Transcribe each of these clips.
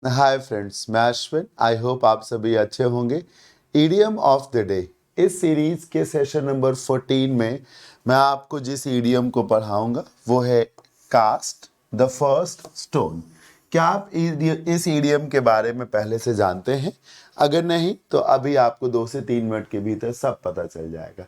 Hi friends, मैं Ashwin. I hope आप सभी अच्छे होंगे। ईडियम ऑफ द डे, इस सीरीज के सेशन नंबर 14 में मैं आपको जिस ईडियम को पढ़ाऊंगा वो है कास्ट द फर्स्ट स्टोन। क्या आप इस ईडियम के बारे में पहले से जानते हैं? अगर नहीं तो अभी आपको 2 से 3 मिनट के भीतर सब पता चल जाएगा।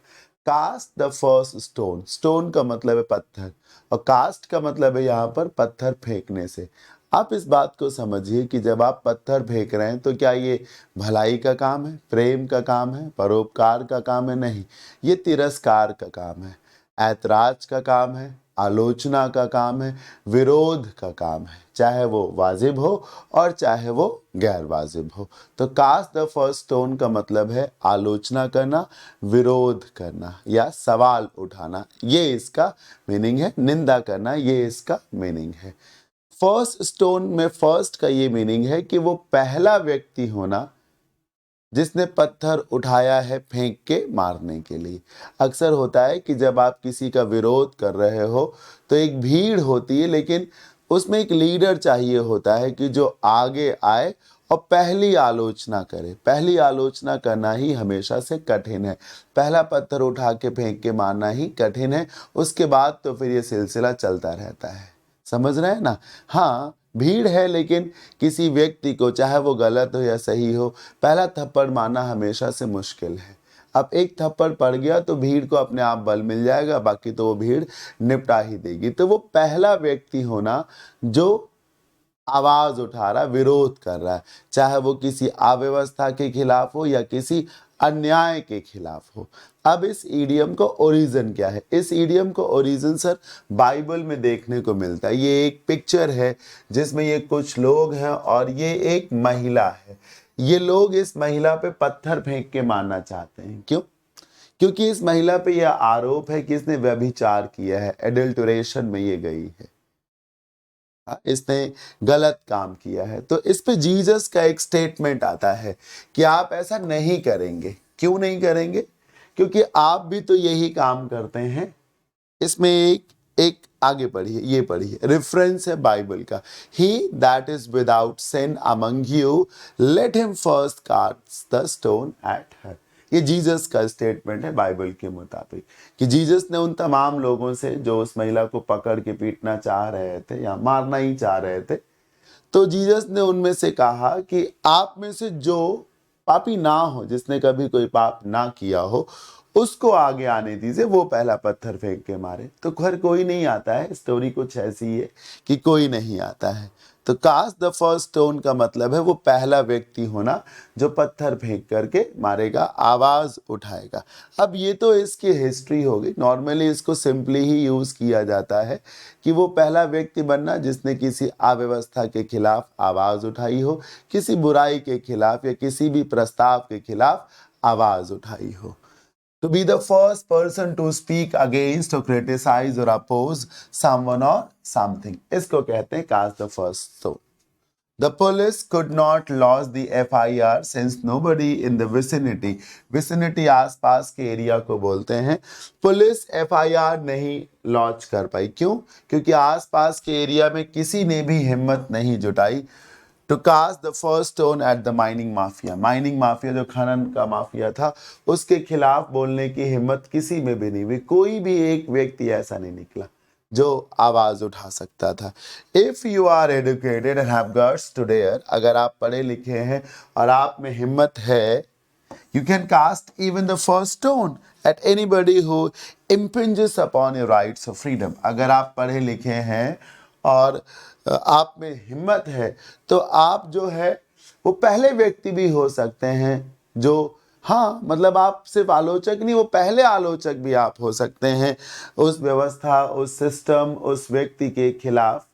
Cast the first stone, stone का मतलब है पत्थर और कास्ट का मतलब है यहाँ पर पत्थर फेंकने से। आप इस बात को समझिए कि जब आप पत्थर फेंक रहे हैं तो क्या ये भलाई का काम है, प्रेम का काम है, परोपकार का काम है? नहीं, ये तिरस्कार का काम है, ऐतराज का काम है, आलोचना का काम है, विरोध का काम है, चाहे वो वाजिब हो और चाहे वो गैर वाजिब हो। तो कास्ट द फर्स्ट स्टोन का मतलब है आलोचना करना, विरोध करना या सवाल उठाना, ये इसका मीनिंग है। निंदा करना, ये इसका मीनिंग है। फर्स्ट स्टोन में फर्स्ट का ये मीनिंग है कि वो पहला व्यक्ति होना जिसने पत्थर उठाया है फेंक के मारने के लिए। अक्सर होता है कि जब आप किसी का विरोध कर रहे हो तो एक भीड़ होती है, लेकिन उसमें एक लीडर चाहिए होता है कि जो आगे आए और पहली आलोचना करे। पहली आलोचना करना ही हमेशा से कठिन है, पहला पत्थर उठा के फेंक के मारना ही कठिन है। उसके बाद तो फिर ये सिलसिला चलता रहता है। समझ रहे हैं ना? हाँ, भीड़ है, लेकिन किसी व्यक्ति को, चाहे वो गलत हो या सही हो, पहला थप्पड़ मारना हमेशा से मुश्किल है। अब एक थप्पड़ पड़ गया तो भीड़ को अपने आप बल मिल जाएगा, बाकी तो वो भीड़ निपटा ही देगी। तो वो पहला व्यक्ति होना जो आवाज उठा रहा, विरोध कर रहा है, चाहे वो किसी अव्यवस्था के खिलाफ हो या किसी अन्याय के खिलाफ हो। अब इस ईडियम को ओरिजिन क्या है? इस ईडियम को ओरिजिन सर बाइबल में देखने को मिलता है। ये एक पिक्चर है जिसमें ये कुछ लोग हैं और ये एक महिला है। ये लोग इस महिला पे पत्थर फेंक के मारना चाहते हैं। क्यों? क्योंकि इस महिला पे यह आरोप है कि इसने व्यभिचार किया है, एडल्टरेशन में ये गई है, इसने गलत काम किया है। तो इस पे जीसस का एक स्टेटमेंट आता है कि आप ऐसा नहीं करेंगे। क्यों नहीं करेंगे? क्योंकि आप भी तो यही काम करते हैं। इसमें एक एक आगे पढ़िए, ये पढ़िए, रेफरेंस है बाइबल का। He that is without sin among you, let him first cast the stone at her. ये जीसस का स्टेटमेंट है बाइबल के मुताबिक कि जीसस ने उन तमाम लोगों से जो उस महिला को पकड़ के पीटना चाह रहे थे या मारना ही चाह रहे थे, तो जीसस ने उनमें से कहा कि आप में से जो पापी ना हो, जिसने कभी कोई पाप ना किया हो, उसको आगे आने दीजिए, वो पहला पत्थर फेंक के मारे। तो घर कोई नहीं आता है। स्टोरी कुछ ऐसी है कि कोई नहीं आता है। तो कास्ट द फर्स्ट स्टोन का मतलब है वो पहला व्यक्ति होना जो पत्थर फेंक करके मारेगा, आवाज उठाएगा। अब ये तो इसकी हिस्ट्री होगी। नॉर्मली इसको सिंपली ही यूज किया जाता है कि वो पहला व्यक्ति बनना जिसने किसी अव्यवस्था के खिलाफ आवाज उठाई हो, किसी बुराई के खिलाफ या किसी भी प्रस्ताव के खिलाफ आवाज उठाई हो। To be the first person to speak against or criticize or oppose someone or something, इसको कहते हैं cast the first stone. The police could not lodge the FIR since nobody in the vicinity, vicinity आसपास के area को बोलते हैं, police FIR नहीं launch कर पाई। क्यों? क्योंकि आसपास के एरिया में किसी ने भी हिम्मत नहीं जुटाई to cast the first stone at the mining mafia. Mining mafia जो खनन का माफिया था, उसके खिलाफ बोलने की हिम्मत किसी में भी नहीं हुई। कोई भी एक व्यक्ति ऐसा नहीं निकला जो आवाज उठा सकता था। If you are educated and have guts to dare, अगर आप पढ़े लिखे हैं और आप में हिम्मत है, you can cast even the first stone at anybody who impinges upon your rights of freedom। अगर आप पढ़े लिखे हैं और आप में हिम्मत है तो आप जो है वो पहले व्यक्ति भी हो सकते हैं जो, हाँ मतलब आप सिर्फ आलोचक नहीं, वो पहले आलोचक भी आप हो सकते हैं उस व्यवस्था, उस सिस्टम, उस व्यक्ति के खिलाफ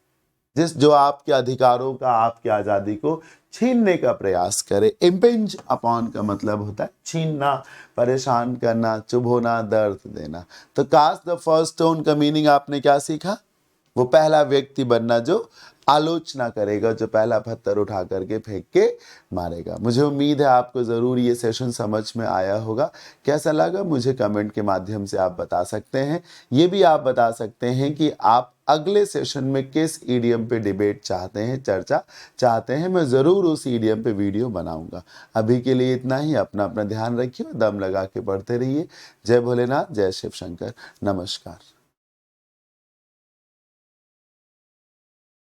जो आपके अधिकारों का, आपकी आज़ादी को छीनने का प्रयास करे। इम्पिंज अपॉन का मतलब होता है छीनना, परेशान करना, चुभोना, दर्द देना। तो कास्ट द फर्स्ट स्टोन का मीनिंग आपने क्या सीखा? वो पहला व्यक्ति बनना जो आलोचना करेगा, जो पहला पत्थर उठा करके फेंक के मारेगा। मुझे उम्मीद है आपको ज़रूर ये सेशन समझ में आया होगा। कैसा लगा मुझे कमेंट के माध्यम से आप बता सकते हैं। ये भी आप बता सकते हैं कि आप अगले सेशन में किस ईडियम पे डिबेट चाहते हैं, चर्चा चाहते हैं। मैं ज़रूर उस ईडियम पे वीडियो बनाऊंगा। अभी के लिए इतना ही। अपना अपना ध्यान रखिए, दम लगा के पढ़ते रहिए। जय भोलेनाथ, जय शिव शंकर, नमस्कार।